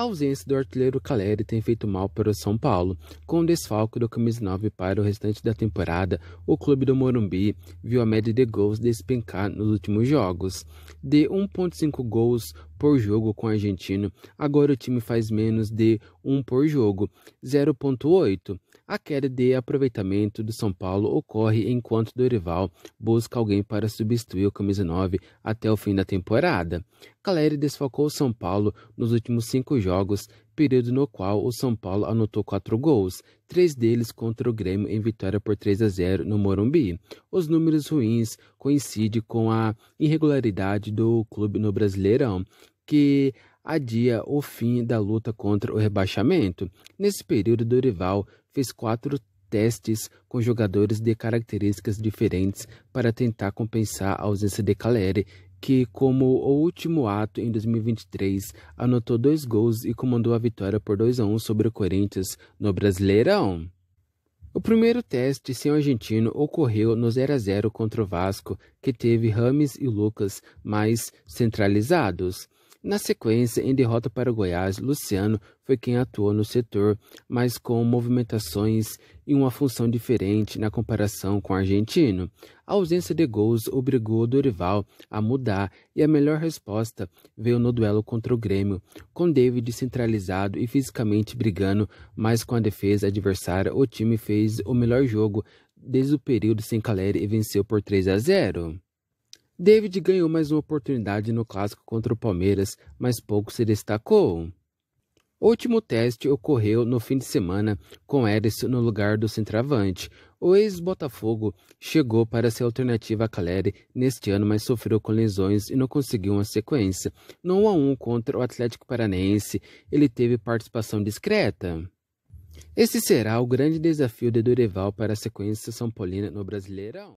ausência do artilheiro Caleri tem feito mal para o São Paulo. Com o desfalque do camisa 9 para o restante da temporada, o clube do Morumbi viu a média de gols despencar nos últimos jogos. De 1,5 gols por jogo com o argentino, agora o time faz menos de 1 por jogo, 0,8. A queda de aproveitamento do São Paulo ocorre enquanto Dorival busca alguém para substituir o camisa 9 até o fim da temporada. Caleri desfalcou o São Paulo nos últimos 5 jogos, período no qual o São Paulo anotou 4 gols, 3 deles contra o Grêmio em vitória por 3-0 no Morumbi. Os números ruins coincidem com a irregularidade do clube no Brasileirão, que adia o fim da luta contra o rebaixamento. Nesse período, Dorival fez 4 testes com jogadores de características diferentes para tentar compensar a ausência de Caleri, que, como o último ato em 2023, anotou 2 gols e comandou a vitória por 2-1 sobre o Corinthians no Brasileirão. O primeiro teste sem o argentino ocorreu no 0-0 contra o Vasco, que teve Rames e Lucas mais centralizados. Na sequência, em derrota para o Goiás, Luciano foi quem atuou no setor, mas com movimentações e uma função diferente na comparação com o argentino. A ausência de gols obrigou o Dorival a mudar e a melhor resposta veio no duelo contra o Grêmio, com David centralizado e fisicamente brigando, mas com a defesa adversária o time fez o melhor jogo desde o período sem Caleri e venceu por 3-0. David ganhou mais uma oportunidade no clássico contra o Palmeiras, mas pouco se destacou. O último teste ocorreu no fim de semana, com Ederson no lugar do centroavante. O ex-Botafogo chegou para ser alternativa a Caleri neste ano, mas sofreu com lesões e não conseguiu uma sequência. No 1-1 contra o Atlético Paranaense, ele teve participação discreta. Esse será o grande desafio de Dorival para a sequência São Paulina no Brasileirão.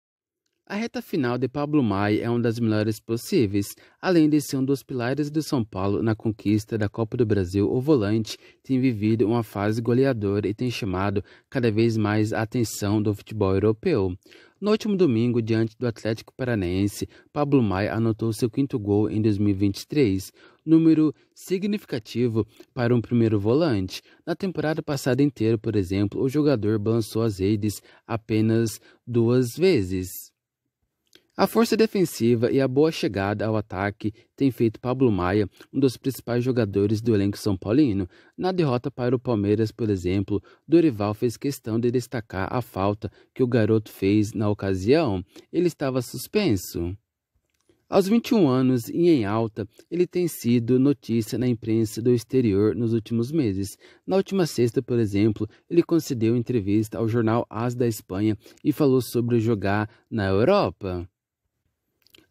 A reta final de Pablo Maia é uma das melhores possíveis. Além de ser um dos pilares do São Paulo na conquista da Copa do Brasil, o volante tem vivido uma fase goleadora e tem chamado cada vez mais a atenção do futebol europeu. No último domingo, diante do Atlético Paranaense, Pablo Maia anotou seu 5º gol em 2023, número significativo para um primeiro volante. Na temporada passada inteira, por exemplo, o jogador balançou as redes apenas 2 vezes. A força defensiva e a boa chegada ao ataque tem feito Pablo Maia um dos principais jogadores do elenco são paulino. Na derrota para o Palmeiras, por exemplo, Dorival fez questão de destacar a falta que o garoto fez na ocasião. Ele estava suspenso. Aos 21 anos e em alta, ele tem sido notícia na imprensa do exterior nos últimos meses. Na última sexta, por exemplo, ele concedeu entrevista ao jornal AS da Espanha e falou sobre jogar na Europa.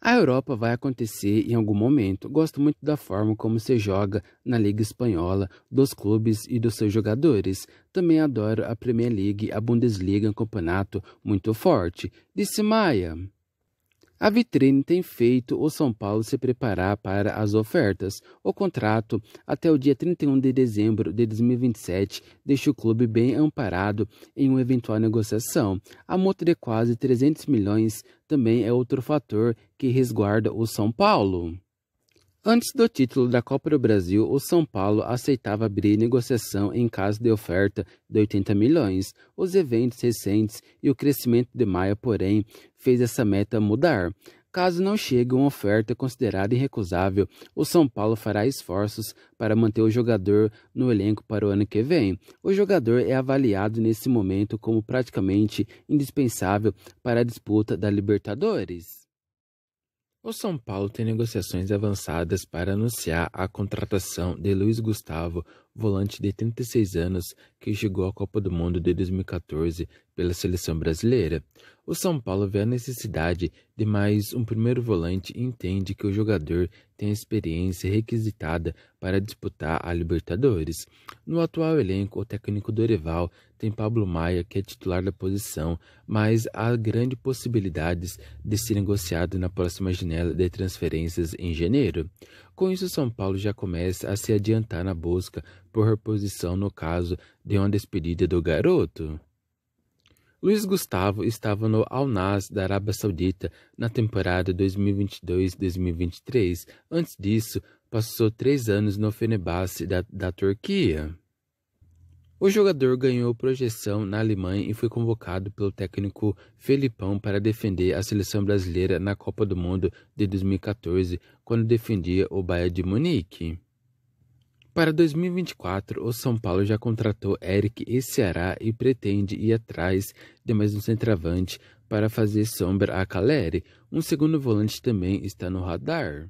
A Europa vai acontecer em algum momento. Gosto muito da forma como se joga na Liga Espanhola, dos clubes e dos seus jogadores. Também adoro a Premier League, a Bundesliga, um campeonato muito forte, disse Maia. A vitrine tem feito o São Paulo se preparar para as ofertas. O contrato, até o dia 31 de dezembro de 2027, deixa o clube bem amparado em uma eventual negociação. A multa de quase 300 milhões também é outro fator que resguarda o São Paulo. Antes do título da Copa do Brasil, o São Paulo aceitava abrir negociação em caso de oferta de 80 milhões. Os eventos recentes e o crescimento de Maia, porém, fez essa meta mudar. Caso não chegue uma oferta considerada irrecusável, o São Paulo fará esforços para manter o jogador no elenco para o ano que vem. O jogador é avaliado nesse momento como praticamente indispensável para a disputa da Libertadores. O São Paulo tem negociações avançadas para anunciar a contratação de Luiz Gustavo, volante de 36 anos, que jogou a Copa do Mundo de 2014 pela seleção brasileira. O São Paulo vê a necessidade de mais um primeiro volante e entende que o jogador tem a experiência requisitada para disputar a Libertadores. No atual elenco, o técnico Dorival tem Pablo Maia, que é titular da posição, mas há grandes possibilidades de ser negociado na próxima janela de transferências em janeiro. Com isso, o São Paulo já começa a se adiantar na busca por reposição no caso de uma despedida do garoto. Luiz Gustavo estava no Al-Nassr da Arábia Saudita na temporada 2022-2023. Antes disso, passou 3 anos no Fenerbahçe da Turquia. O jogador ganhou projeção na Alemanha e foi convocado pelo técnico Felipão para defender a seleção brasileira na Copa do Mundo de 2014, quando defendia o Bayern de Munique. Para 2024, o São Paulo já contratou Eric Ceará e pretende ir atrás de mais um centroavante para fazer sombra a Caleri. Um segundo volante também está no radar.